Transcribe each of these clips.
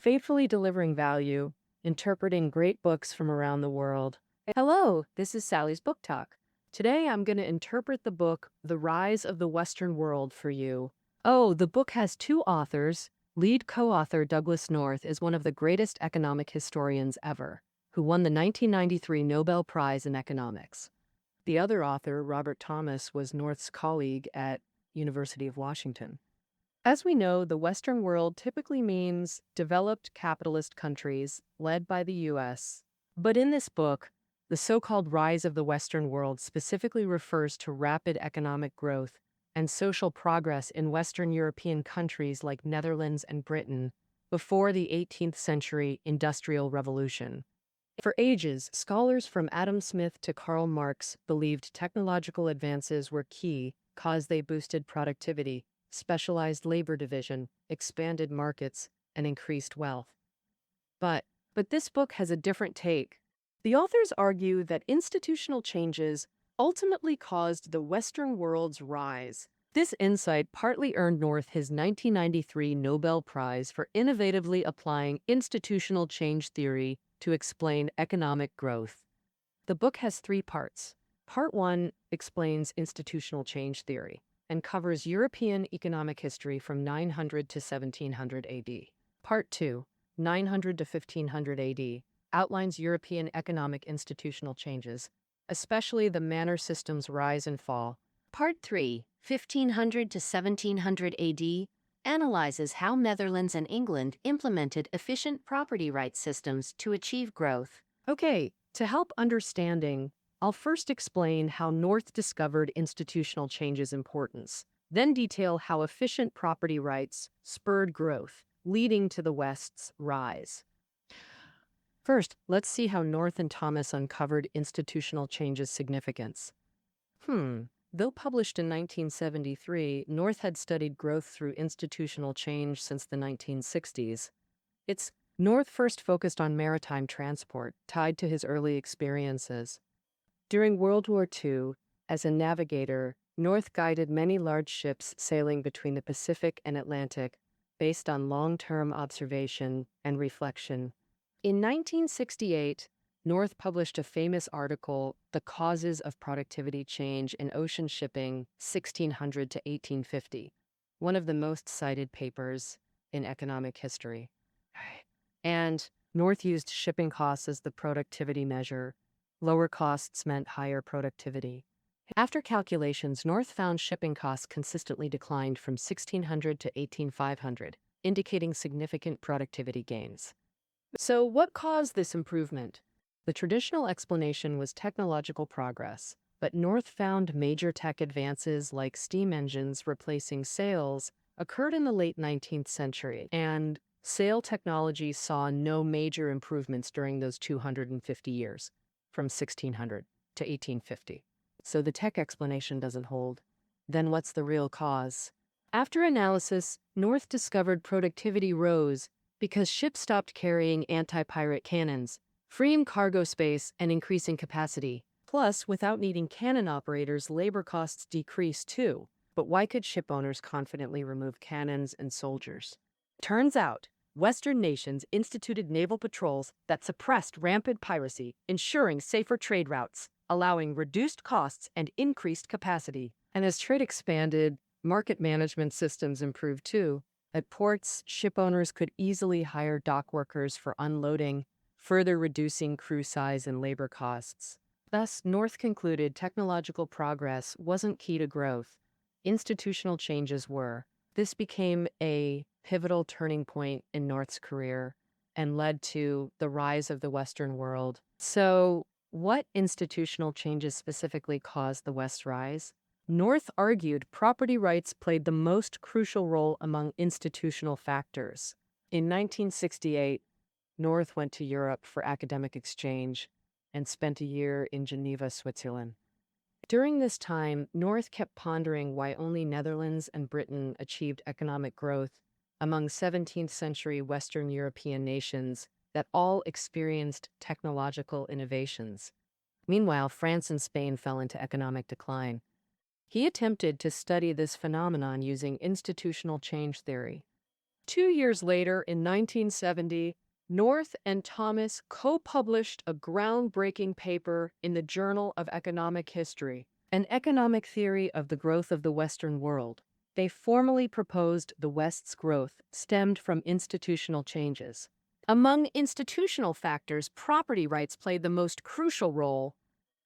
faithfully delivering value, interpreting great books from around the world. Hello, this is Sally's Book Talk. Today I'm going to interpret the book The Rise of the Western World for you. Oh, the book has two authors. Lead co-author Douglas North is one of the greatest economic historians ever, who won the 1993 Nobel Prize in Economics. The other author, Robert Thomas, was North's colleague at University of Washington. As we know, the Western world typically means developed capitalist countries led by the U.S. But in this book, the so-called rise of the Western world specifically refers to rapid economic growth and social progress in Western European countries like Netherlands and Britain before the 18th century Industrial Revolution. For ages, scholars from Adam Smith to Karl Marx believed technological advances were key because they boosted productivity, specialized labor division, expanded markets, and increased wealth. But this book has a different take. The authors argue that institutional changes ultimately caused the Western world's rise. This insight partly earned North his 1993 Nobel Prize for innovatively applying institutional change theory to explain economic growth. The book has three parts. Part 1 explains institutional change theory and covers European economic history from 900 to 1700 AD. Part 2, 900 to 1500 AD, outlines European economic institutional changes, especially the manner systems rise and fall. Part 3, 1500 to 1700 AD, analyzes how Netherlands and England implemented efficient property rights systems to achieve growth. Okay, to help understanding, I'll first explain how North discovered institutional change's importance, then detail how efficient property rights spurred growth, leading to the West's rise. First, let's see how North and Thomas uncovered institutional change's significance. Though published in 1973, North had studied growth through institutional change since the 1960s. North first focused on maritime transport, tied to his early experiences. During World War II, as a navigator, North guided many large ships sailing between the Pacific and Atlantic, based on long-term observation and reflection. In 1968, North published a famous article, The Causes of Productivity Change in Ocean Shipping, 1600 to 1850, one of the most cited papers in economic history. And North used shipping costs as the productivity measure. Lower costs meant higher productivity. After calculations, North found shipping costs consistently declined from 1600 to 18500, indicating significant productivity gains. So what caused this improvement? The traditional explanation was technological progress, but North found major tech advances like steam engines replacing sails occurred in the late 19th century, and sail technology saw no major improvements during those 250 years, from 1600 to 1850. So the tech explanation doesn't hold. Then what's the real cause? After analysis, North discovered productivity rose because ships stopped carrying anti-pirate cannons, freeing cargo space and increasing capacity. Plus, without needing cannon operators, labor costs decreased too. But why could ship owners confidently remove cannons and soldiers? Turns out, Western nations instituted naval patrols that suppressed rampant piracy, ensuring safer trade routes, allowing reduced costs and increased capacity. And as trade expanded, market management systems improved too. At ports, ship owners could easily hire dock workers for unloading, further reducing crew size and labor costs. Thus, North concluded technological progress wasn't key to growth. Institutional changes were. This became a pivotal turning point in North's career and led to the rise of the Western world. So, what institutional changes specifically caused the West's rise? North argued property rights played the most crucial role among institutional factors. In 1968, North went to Europe for academic exchange and spent a year in Geneva, Switzerland. During this time, North kept pondering why only Netherlands and Britain achieved economic growth among 17th century Western European nations that all experienced technological innovations. Meanwhile, France and Spain fell into economic decline. He attempted to study this phenomenon using institutional change theory. 2 years later, in 1970, North and Thomas co-published a groundbreaking paper in the Journal of Economic History, an economic theory of the growth of the Western world. They formally proposed the West's growth stemmed from institutional changes. Among institutional factors, property rights played the most crucial role.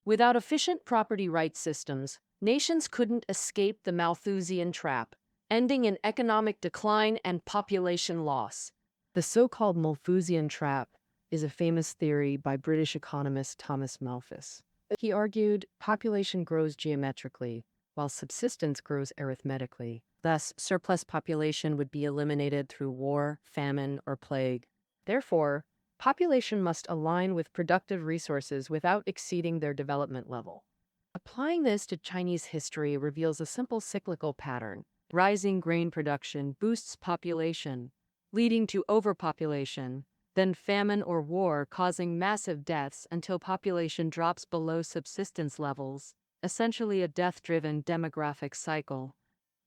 Without efficient property rights systems, nations couldn't escape the Malthusian Trap, ending in economic decline and population loss. The so-called Malthusian Trap is a famous theory by British economist Thomas Malthus. He argued population grows geometrically, while subsistence grows arithmetically. Thus, surplus population would be eliminated through war, famine, or plague. Therefore, population must align with productive resources without exceeding their development level. Applying this to Chinese history reveals a simple cyclical pattern. Rising grain production boosts population, leading to overpopulation, then famine or war causing massive deaths until population drops below subsistence levels, essentially a death-driven demographic cycle.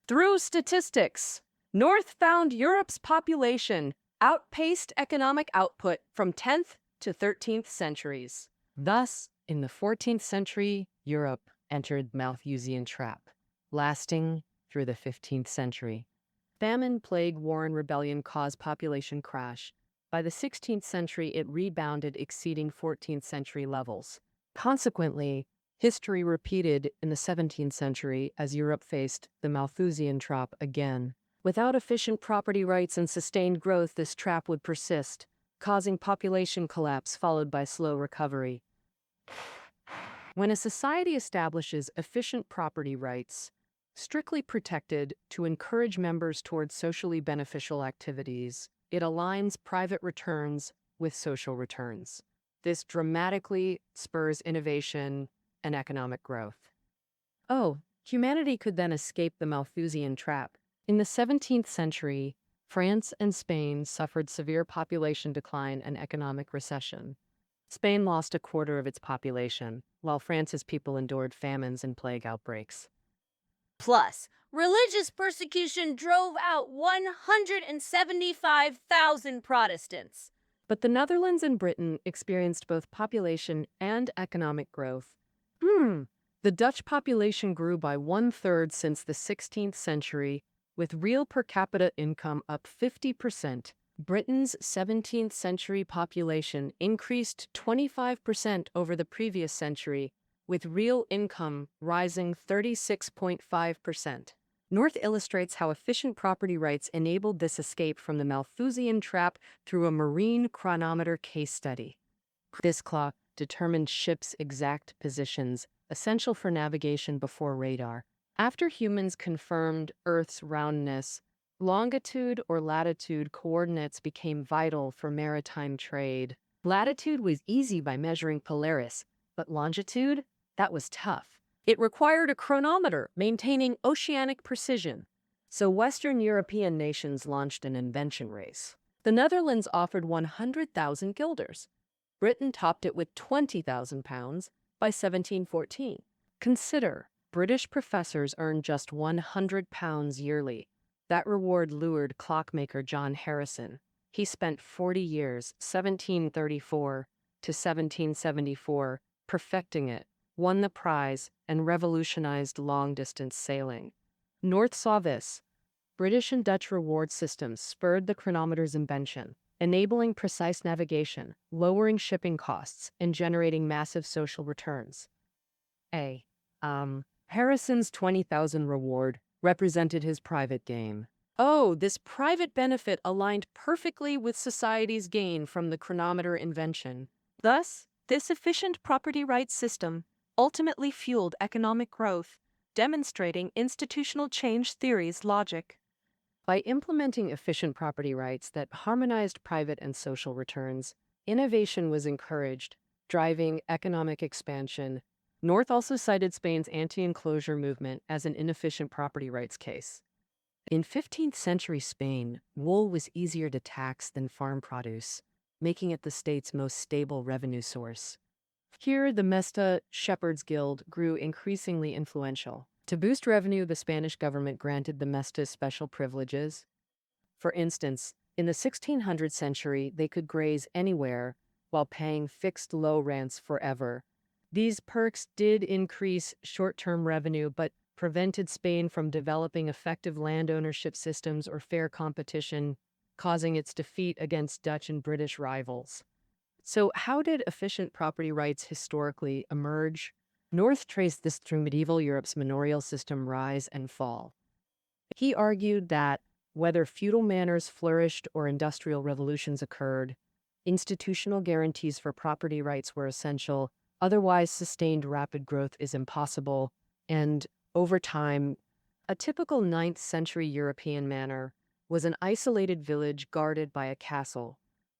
Through statistics, North found Europe's population outpaced economic output from 10th to 13th centuries. Thus, in the 14th century, Europe entered Malthusian Trap, lasting through the 15th century. Famine, plague, war, and rebellion caused population crash. By the 16th century, it rebounded, exceeding 14th century levels. Consequently, history repeated in the 17th century as Europe faced the Malthusian Trap again. Without efficient property rights and sustained growth, this trap would persist, causing population collapse followed by slow recovery. When a society establishes efficient property rights, strictly protected to encourage members towards socially beneficial activities, it aligns private returns with social returns. This dramatically spurs innovation and economic growth. Humanity could then escape the Malthusian Trap. In the 17th century, France and Spain suffered severe population decline and economic recession. Spain lost a quarter of its population, while France's people endured famines and plague outbreaks. Plus, religious persecution drove out 175,000 Protestants. But the Netherlands and Britain experienced both population and economic growth. The Dutch population grew by 1/3 since the 16th century, with real per capita income up 50%. Britain's 17th century population increased 25% over the previous century, with real income rising 36.5%. North illustrates how efficient property rights enabled this escape from the Malthusian Trap through a marine chronometer case study. This clock determined ships' exact positions, essential for navigation before radar. After humans confirmed Earth's roundness, longitude or latitude coordinates became vital for maritime trade. Latitude was easy by measuring Polaris, but longitude? That was tough. It required a chronometer maintaining oceanic precision. So Western European nations launched an invention race. The Netherlands offered 100,000 guilders. Britain topped it with £20,000 by 1714. Consider, British professors earned just £100 yearly. That reward lured clockmaker John Harrison. He spent 40 years, 1734 to 1774, perfecting it, won the prize, and revolutionized long-distance sailing. North saw this. British and Dutch reward systems spurred the chronometer's invention, enabling precise navigation, lowering shipping costs, and generating massive social returns. Harrison's 20,000 reward represented his private gain. This private benefit aligned perfectly with society's gain from the chronometer invention. Thus, this efficient property rights system ultimately fueled economic growth, demonstrating institutional change theory's logic. By implementing efficient property rights that harmonized private and social returns, innovation was encouraged, driving economic expansion. North also cited Spain's anti-enclosure movement as an inefficient property rights case. In 15th century Spain, wool was easier to tax than farm produce, making it the state's most stable revenue source. Here, the Mesta Shepherds Guild grew increasingly influential. To boost revenue, the Spanish government granted the Mestas special privileges. For instance, in the 1600th century, they could graze anywhere while paying fixed low rents forever. These perks did increase short-term revenue, but prevented Spain from developing effective land ownership systems or fair competition, causing its defeat against Dutch and British rivals. So, how did efficient property rights historically emerge? North traced this through medieval Europe's manorial system rise and fall. He argued that whether feudal manners flourished or industrial revolutions occurred, institutional guarantees for property rights were essential. Otherwise, sustained rapid growth is impossible. And over time, a typical 9th century European manor was an isolated village guarded by a castle.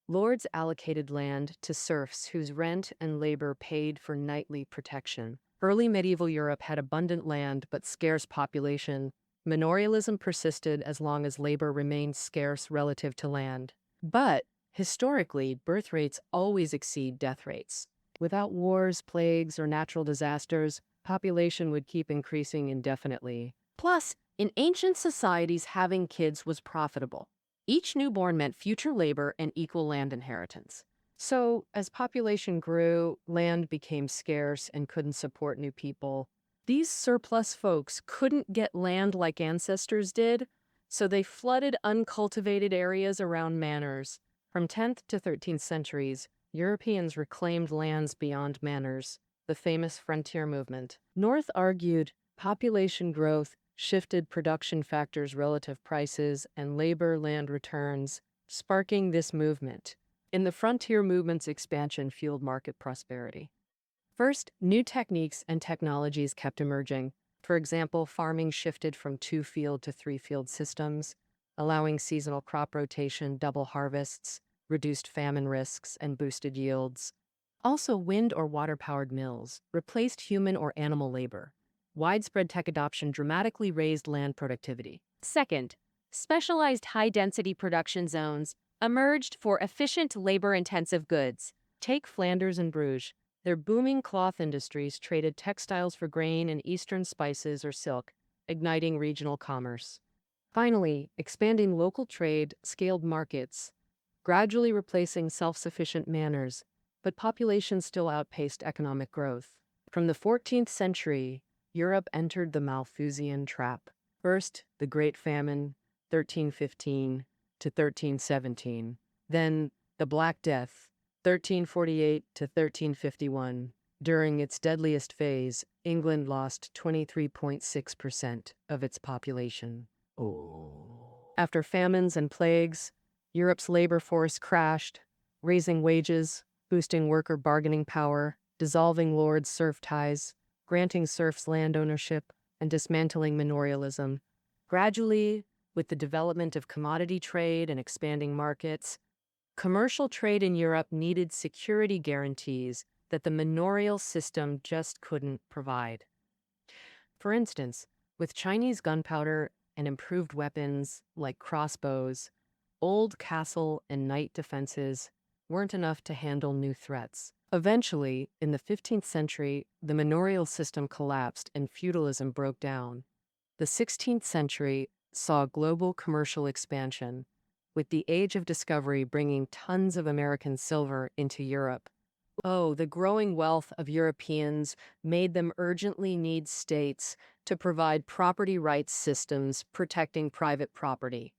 Lords allocated land to serfs whose rent and labor paid for nightly protection. Early medieval Europe had abundant land but scarce population. Manorialism persisted as long as labor remained scarce relative to land. But historically, birth rates always exceed death rates. Without wars, plagues, or natural disasters, population would keep increasing indefinitely. Plus, in ancient societies, having kids was profitable. Each newborn meant future labor and equal land inheritance. So, as population grew, land became scarce and couldn't support new people. These surplus folks couldn't get land like ancestors did, so they flooded uncultivated areas around manors. From 10th to 13th centuries, Europeans reclaimed lands beyond manors, the famous frontier movement. North argued population growth shifted production factors, relative prices, and labor-land returns, sparking this movement. In the frontier movement's expansion fueled market prosperity. First, new techniques and technologies kept emerging. For example, farming shifted from 2-field to 3-field systems, allowing seasonal crop rotation, double harvests, reduced famine risks, and boosted yields. Also, wind or water-powered mills replaced human or animal labor. Widespread tech adoption dramatically raised land productivity. Second, specialized high-density production zones emerged for efficient labor-intensive goods. Take Flanders and Bruges. Their booming cloth industries traded textiles for grain and eastern spices or silk, igniting regional commerce. Finally, expanding local trade scaled markets, gradually replacing self-sufficient manors, but population still outpaced economic growth. From the 14th century, Europe entered the Malthusian Trap. First, the Great Famine, 1315 to 1317. Then, the Black Death, 1348 to 1351. During its deadliest phase, England lost 23.6% of its population. After famines and plagues, Europe's labor force crashed, raising wages, boosting worker bargaining power, dissolving lord-serf ties, granting serfs land ownership, and dismantling manorialism. Gradually, with the development of commodity trade and expanding markets, commercial trade in Europe needed security guarantees that the manorial system just couldn't provide. For instance, with Chinese gunpowder and improved weapons like crossbows, old castle and knight defenses weren't enough to handle new threats. Eventually, in the 15th century, the manorial system collapsed and feudalism broke down. The 16th century saw global commercial expansion, with the Age of Discovery bringing tons of American silver into Europe. The growing wealth of Europeans made them urgently need states to provide property rights systems protecting private property.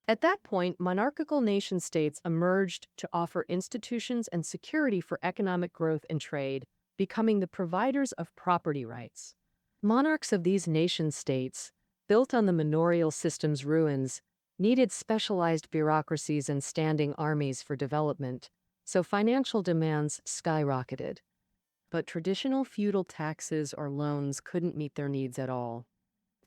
At that point, monarchical nation-states emerged to offer institutions and security for economic growth and trade, becoming the providers of property rights. Monarchs of these nation-states, built on the manorial system's ruins, needed specialized bureaucracies and standing armies for development, so financial demands skyrocketed. But traditional feudal taxes or loans couldn't meet their needs at all.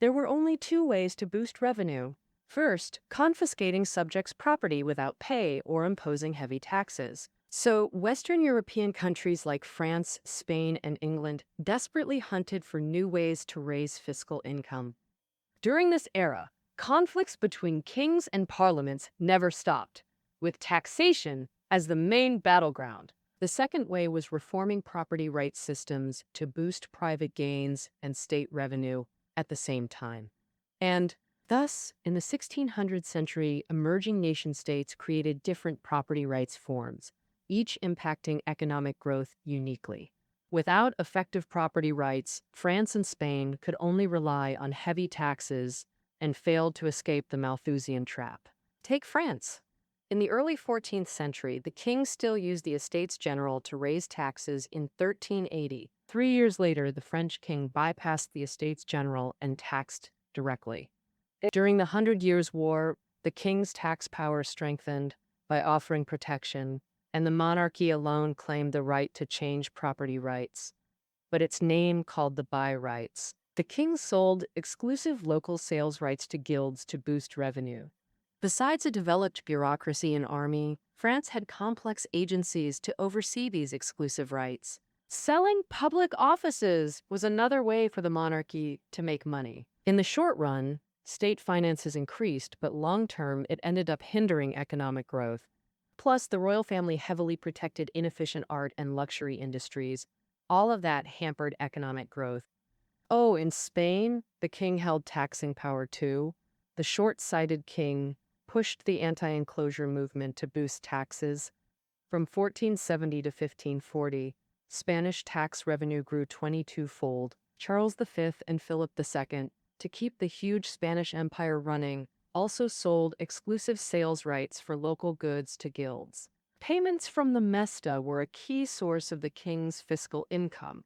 There were only 2 ways to boost revenue. First, confiscating subjects' property without pay or imposing heavy taxes. So, Western European countries like France, Spain, and England desperately hunted for new ways to raise fiscal income. During this era, conflicts between kings and parliaments never stopped, with taxation as the main battleground. The second way was reforming property rights systems to boost private gains and state revenue at the same time. And Thus, in the 1600th century, emerging nation-states created different property rights forms, each impacting economic growth uniquely. Without effective property rights, France and Spain could only rely on heavy taxes and failed to escape the Malthusian Trap. Take France. In the early 14th century, the king still used the Estates General to raise taxes in 1380. 3 years later, the French king bypassed the Estates General and taxed directly. During the Hundred Years' War, the king's tax power strengthened by offering protection, and the monarchy alone claimed the right to change property rights, but its name called the buy rights. The king sold exclusive local sales rights to guilds to boost revenue. Besides a developed bureaucracy and army, France had complex agencies to oversee these exclusive rights. Selling public offices was another way for the monarchy to make money. In the short run, state finances increased, but long-term, it ended up hindering economic growth. Plus, the royal family heavily protected inefficient art and luxury industries. All of that hampered economic growth. Oh, in Spain, the king held taxing power too. The short-sighted king pushed the anti-enclosure movement to boost taxes. From 1470 to 1540, Spanish tax revenue grew 22-fold. Charles V and Philip II, to keep the huge Spanish Empire running, also sold exclusive sales rights for local goods to guilds. Payments from the Mesta were a key source of the king's fiscal income.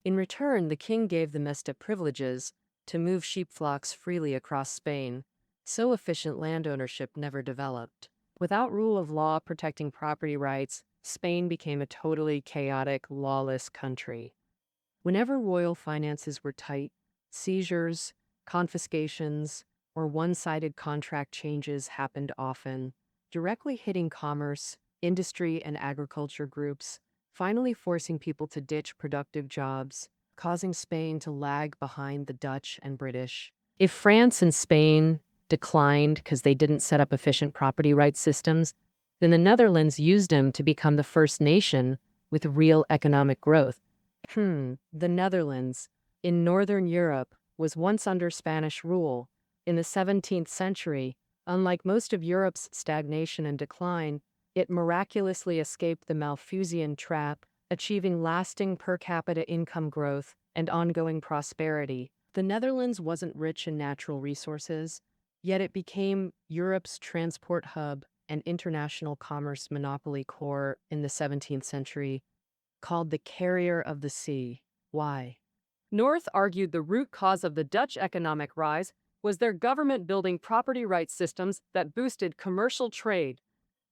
In return, the king gave the Mesta privileges to move sheep flocks freely across Spain, so efficient land ownership never developed. Without rule of law protecting property rights, Spain became a totally chaotic, lawless country. Whenever royal finances were tight, seizures, confiscations, or one-sided contract changes happened often, directly hitting commerce, industry, and agriculture groups, finally forcing people to ditch productive jobs, causing Spain to lag behind the Dutch and British. If France and Spain declined because they didn't set up efficient property rights systems, then the Netherlands used them to become the first nation with real economic growth. The Netherlands, in Northern Europe, was once under Spanish rule. In the 17th century, unlike most of Europe's stagnation and decline, it miraculously escaped the Malthusian Trap, achieving lasting per capita income growth and ongoing prosperity. The Netherlands wasn't rich in natural resources, yet it became Europe's transport hub and international commerce monopoly core in the 17th century, called the carrier of the sea. Why? North argued the root cause of the Dutch economic rise was their government building property rights systems that boosted commercial trade.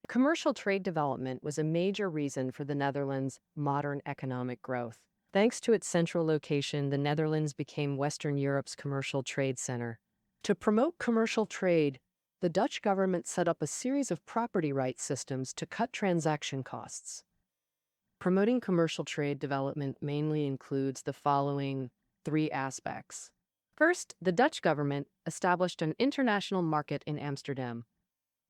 Commercial trade development was a major reason for the Netherlands' modern economic growth. Thanks to its central location, the Netherlands became Western Europe's commercial trade center. To promote commercial trade, the Dutch government set up a series of property rights systems to cut transaction costs. Promoting commercial trade development mainly includes the following 3 aspects. First, the Dutch government established an international market in Amsterdam.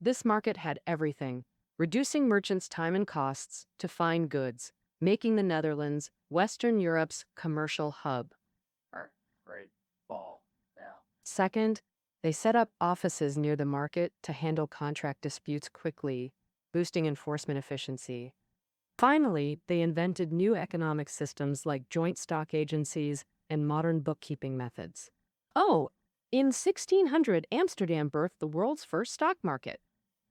This market had everything, reducing merchants' time and costs to find goods, making the Netherlands Western Europe's commercial hub. Second, they set up offices near the market to handle contract disputes quickly, boosting enforcement efficiency. Finally, they invented new economic systems like joint stock agencies and modern bookkeeping methods. Oh, in 1600, Amsterdam birthed the world's first stock market.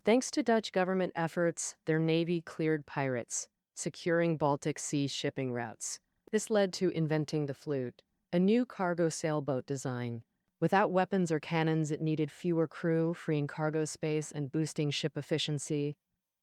Thanks to Dutch government efforts, their navy cleared pirates, securing Baltic Sea shipping routes. This led to inventing the flute, a new cargo sailboat design. Without weapons or cannons, it needed fewer crew, freeing cargo space and boosting ship efficiency.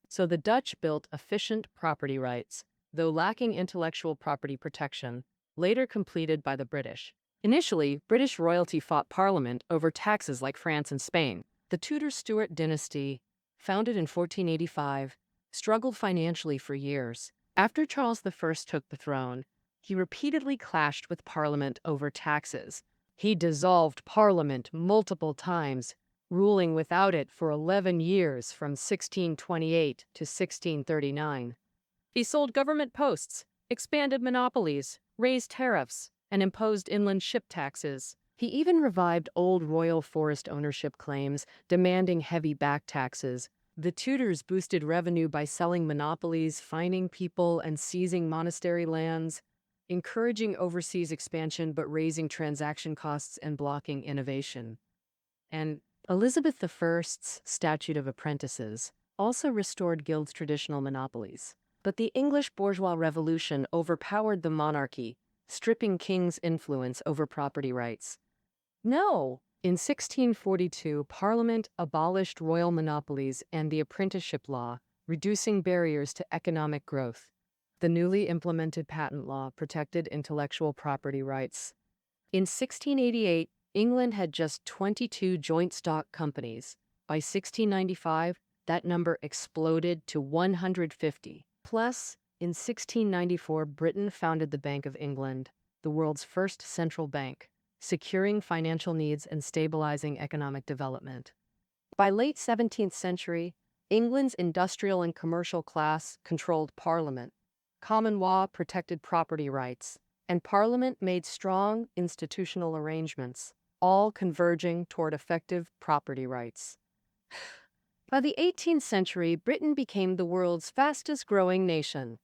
So the Dutch built efficient property rights, though lacking intellectual property protection, later completed by the British. Initially, British royalty fought Parliament over taxes like France and Spain. The Tudor-Stuart dynasty, founded in 1485, struggled financially for years. After Charles I took the throne, he repeatedly clashed with Parliament over taxes. He dissolved Parliament multiple times, ruling without it for 11 years from 1628 to 1639. He sold government posts, expanded monopolies, raised tariffs, and imposed inland ship taxes. He even revived old royal forest ownership claims, demanding heavy back taxes. The Tudors boosted revenue by selling monopolies, fining people, and seizing monastery lands, encouraging overseas expansion but raising transaction costs and blocking innovation. And Elizabeth I's Statute of Apprentices also restored guilds' traditional monopolies. But the English bourgeois revolution overpowered the monarchy, stripping kings' influence over property rights. No! In 1642, Parliament abolished royal monopolies and the apprenticeship law, reducing barriers to economic growth. The newly implemented patent law protected intellectual property rights. In 1688, England had just 22 joint stock companies. By 1695, that number exploded to 150. Plus, in 1694, Britain founded the Bank of England, the world's first central bank, securing financial needs and stabilizing economic development. By late 17th century, England's industrial and commercial class controlled Parliament. Common law protected property rights, and Parliament made strong institutional arrangements, all converging toward effective property rights. By the 18th century, Britain became the world's fastest-growing nation.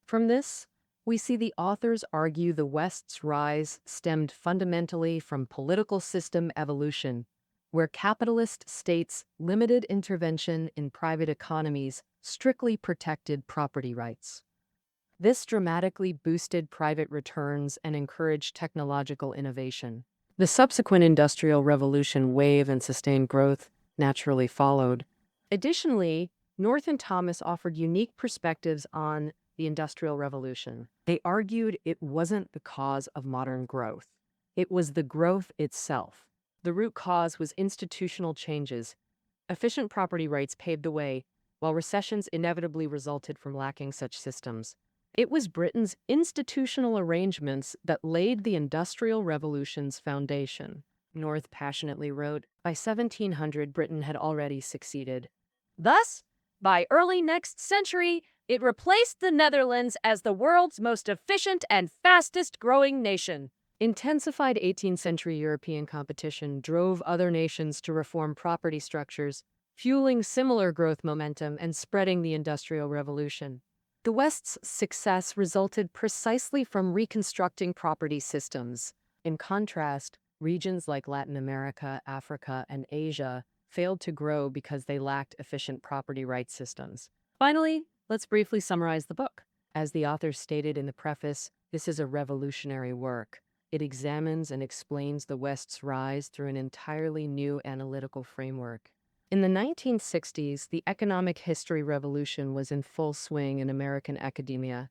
From this, we see the authors argue the West's rise stemmed fundamentally from political system evolution, where capitalist states' limited intervention in private economies strictly protected property rights. This dramatically boosted private returns and encouraged technological innovation. The subsequent Industrial Revolution wave and sustained growth naturally followed. Additionally, North and Thomas offered unique perspectives on the Industrial Revolution. They argued it wasn't the cause of modern growth. It was the growth itself. The root cause was institutional changes. Efficient property rights paved the way, while recessions inevitably resulted from lacking such systems. It was Britain's institutional arrangements that laid the Industrial Revolution's foundation. North passionately wrote, by 1700, Britain had already succeeded. Thus, by early next century, it replaced the Netherlands as the world's most efficient and fastest-growing nation. Intensified 18th century European competition drove other nations to reform property structures, fueling similar growth momentum and spreading the Industrial Revolution. The West's success resulted precisely from reconstructing property systems. In contrast, regions like Latin America, Africa, and Asia failed to grow because they lacked efficient property rights systems. Finally, let's briefly summarize the book. As the author stated in the preface, this is a revolutionary work. It examines and explains the West's rise through an entirely new analytical framework. In the 1960s, the economic history revolution was in full swing in American academia.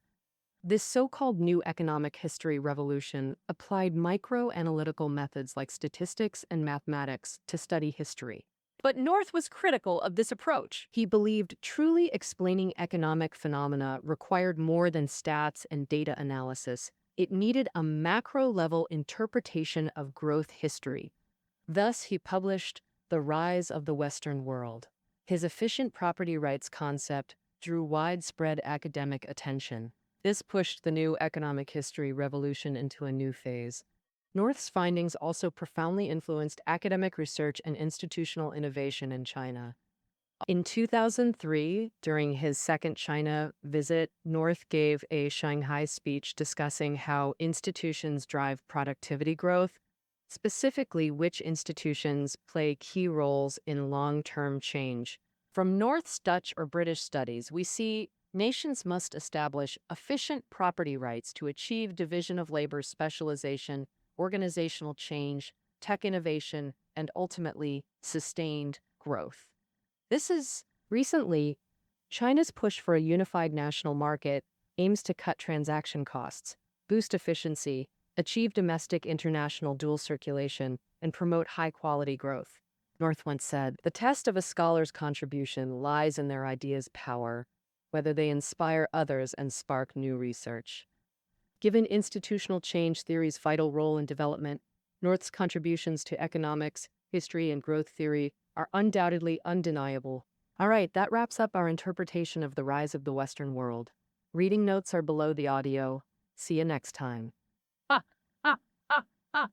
This so-called new economic history revolution applied micro-analytical methods like statistics and mathematics to study history. But North was critical of this approach. He believed truly explaining economic phenomena required more than stats and data analysis. It needed a macro-level interpretation of growth history. Thus, he published The Rise of the Western World. His efficient property rights concept drew widespread academic attention. This pushed the new economic history revolution into a new phase. North's findings also profoundly influenced academic research and institutional innovation in China. In 2003, during his second China visit, North gave a Shanghai speech discussing how institutions drive productivity growth, specifically which institutions play key roles in long-term change. From North's Dutch or British studies, we see nations must establish efficient property rights to achieve division of labor specialization, organizational change, tech innovation, and ultimately sustained growth. This is recently, China's push for a unified national market aims to cut transaction costs, boost efficiency, achieve domestic international dual circulation, and promote high-quality growth. North once said, "The test of a scholar's contribution lies in their ideas' power, whether they inspire others and spark new research." Given institutional change theory's vital role in development, North's contributions to economics, history, and growth theory are undoubtedly undeniable. All right, that wraps up our interpretation of the rise of the Western world. Reading notes are below the audio. See you next time. Ah, ah, ah, ah.